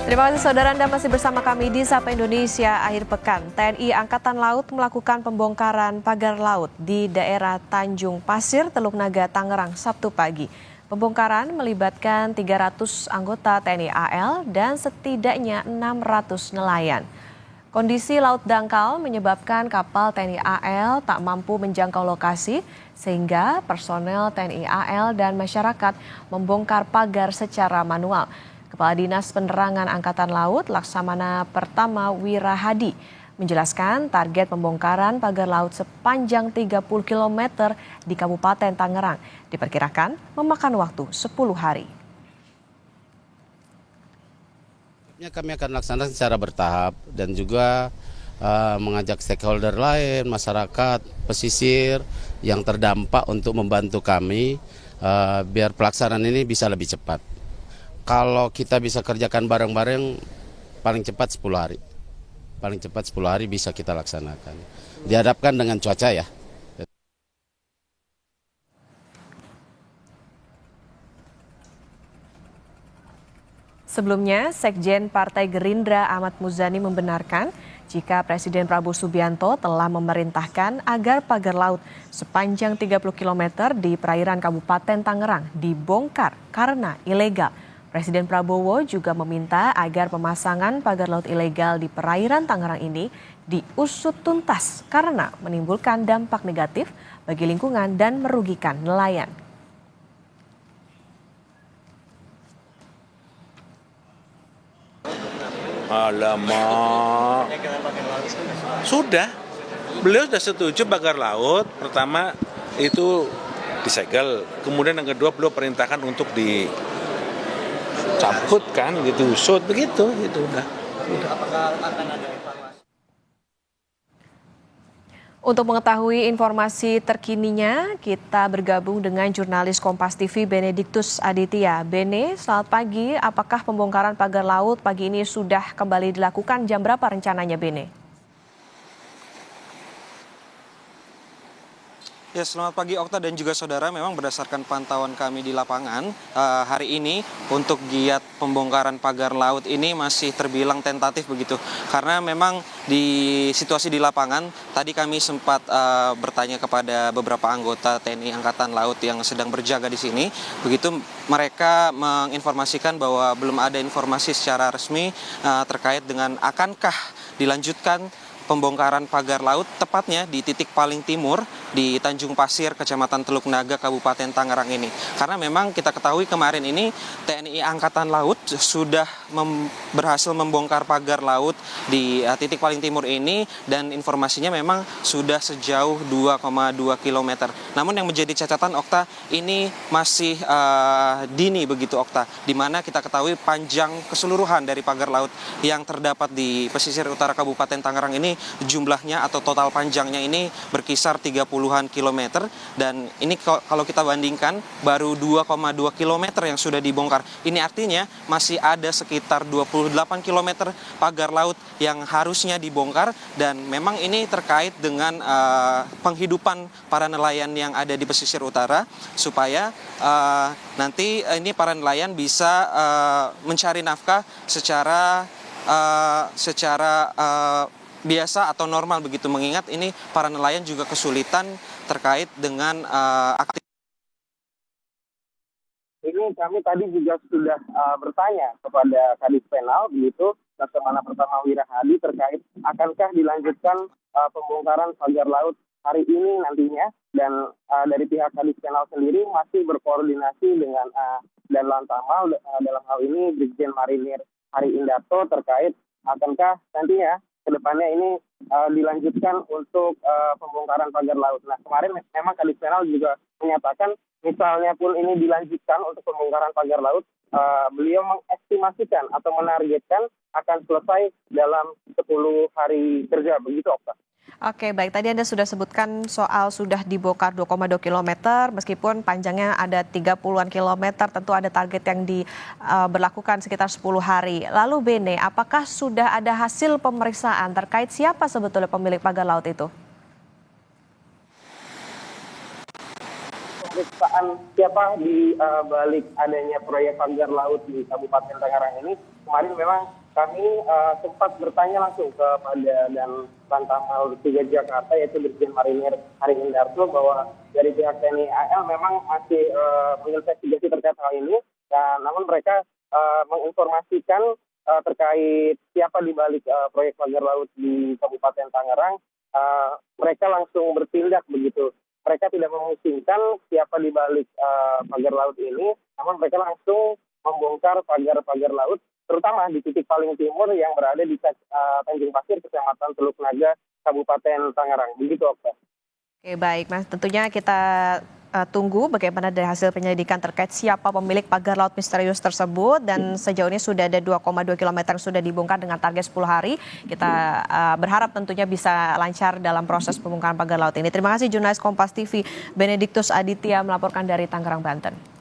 Terima kasih saudara, Anda masih bersama kami di Sapa Indonesia Akhir Pekan. TNI Angkatan Laut melakukan pembongkaran pagar laut di daerah Tanjung Pasir, Teluk Naga, Tangerang, Sabtu pagi. Pembongkaran melibatkan 300 anggota TNI AL dan setidaknya 600 nelayan. Kondisi laut dangkal menyebabkan kapal TNI AL tak mampu menjangkau lokasi sehingga personel TNI AL dan masyarakat membongkar pagar secara manual. Kepala Dinas Penerangan Angkatan Laut Laksamana Pertama Wirahadi menjelaskan target pembongkaran pagar laut sepanjang 30 km di Kabupaten Tangerang diperkirakan memakan waktu 10 hari. Kami akan laksanakan secara bertahap dan juga mengajak stakeholder lain, masyarakat, pesisir yang terdampak untuk membantu kami biar pelaksanaan ini bisa lebih cepat. Kalau kita bisa kerjakan bareng-bareng, paling cepat 10 hari. Paling cepat 10 hari bisa kita laksanakan. Dihadapkan dengan cuaca ya. Sebelumnya, Sekjen Partai Gerindra Ahmad Muzani membenarkan jika Presiden Prabowo Subianto telah memerintahkan agar pagar laut sepanjang 30 km di perairan Kabupaten Tangerang dibongkar karena ilegal. Presiden Prabowo juga meminta agar pemasangan pagar laut ilegal di perairan Tangerang ini diusut tuntas karena menimbulkan dampak negatif bagi lingkungan dan merugikan nelayan. Alamak, beliau sudah setuju pagar laut. Pertama itu disegel, kemudian yang kedua beliau perintahkan untuk dicabut kan, ditusut begitu, itu udah. Apakah akan ada evaluasi? Untuk mengetahui informasi terkininya, kita bergabung dengan jurnalis Kompas TV Benediktus Aditya. Bene, selamat pagi. Apakah pembongkaran pagar laut pagi ini sudah kembali dilakukan? Jam berapa rencananya, Bene? Ya, selamat pagi Okta dan juga saudara. Memang berdasarkan pantauan kami di lapangan, hari ini untuk giat pembongkaran pagar laut ini masih terbilang tentatif begitu. Karena memang di situasi di lapangan, tadi kami sempat bertanya kepada beberapa anggota TNI Angkatan Laut yang sedang berjaga di sini. Begitu mereka menginformasikan bahwa belum ada informasi secara resmi terkait dengan akankah dilanjutkan pembongkaran pagar laut tepatnya di titik paling timur di Tanjung Pasir, Kecamatan Teluk Naga, Kabupaten Tangerang ini. Karena memang kita ketahui kemarin ini TNI Angkatan Laut sudah berhasil membongkar pagar laut di titik paling timur ini dan informasinya memang sudah sejauh 2,2 km. Namun yang menjadi catatan Okta, ini masih dini begitu Okta, di mana kita ketahui panjang keseluruhan dari pagar laut yang terdapat di pesisir utara Kabupaten Tangerang ini jumlahnya atau total panjangnya ini berkisar 30-an kilometer, dan ini kalau kita bandingkan baru 2,2 kilometer yang sudah dibongkar. Ini artinya masih ada sekitar 28 kilometer pagar laut yang harusnya dibongkar, dan memang ini terkait dengan penghidupan para nelayan yang ada di pesisir utara supaya nanti ini para nelayan bisa mencari nafkah secara biasa atau normal begitu, mengingat ini para nelayan juga kesulitan terkait dengan aktivitas. Ini kami tadi juga sudah bertanya kepada Kadis Penal begitu, Laksamana Pertama Wirahadi, terkait akankah dilanjutkan pembongkaran pagar laut hari ini nantinya, dan dari pihak Kadis Penal sendiri masih berkoordinasi dengan Danlantas Tamal, dalam hal ini Brigjen Marinir Hari Indarto, terkait akankah nantinya kedepannya ini dilanjutkan untuk pembongkaran pagar laut. Nah, kemarin memang Kadis Penal juga menyatakan misalnya pun ini dilanjutkan untuk pembongkaran pagar laut, beliau mengestimasikan atau menargetkan akan selesai dalam 10 hari kerja, begitu Okta. Oke, baik. Tadi Anda sudah sebutkan soal sudah dibongkar 2,2 km, meskipun panjangnya ada 30-an kilometer, tentu ada target yang diberlakukan sekitar 10 hari. Lalu Bene, apakah sudah ada hasil pemeriksaan terkait siapa sebetulnya pemilik pagar laut itu? pemeriksaan siapa di balik adanya proyek pagar laut di Kabupaten Tangerang ini, kemarin memang kami sempat bertanya langsung kepada dan Lantamal 3 Jakarta, yaitu Dirjen Marinir Hari Indarto, bahwa dari pihak TNI AL memang masih menginvestigasi terkait hal ini, dan namun mereka menginformasikan terkait siapa di balik proyek pagar laut di Kabupaten Tangerang. Mereka langsung bertindak begitu. Mereka tidak memusingkan siapa di balik pagar laut ini, namun mereka langsung membongkar pagar-pagar laut, terutama di titik paling timur yang berada di Tanjung Pasir, Kecamatan Teluk Naga, Kabupaten Tangerang. Begitu, Okta. Oke, baik, Mas. Tentunya kita tunggu bagaimana dari hasil penyelidikan terkait siapa pemilik pagar laut misterius tersebut, dan sejauh ini sudah ada 2,2 km yang sudah dibongkar dengan target 10 hari. Kita berharap tentunya bisa lancar dalam proses pembongkaran pagar laut ini. Terima kasih jurnalis Kompas TV Benediktus Aditya melaporkan dari Tangerang, Banten.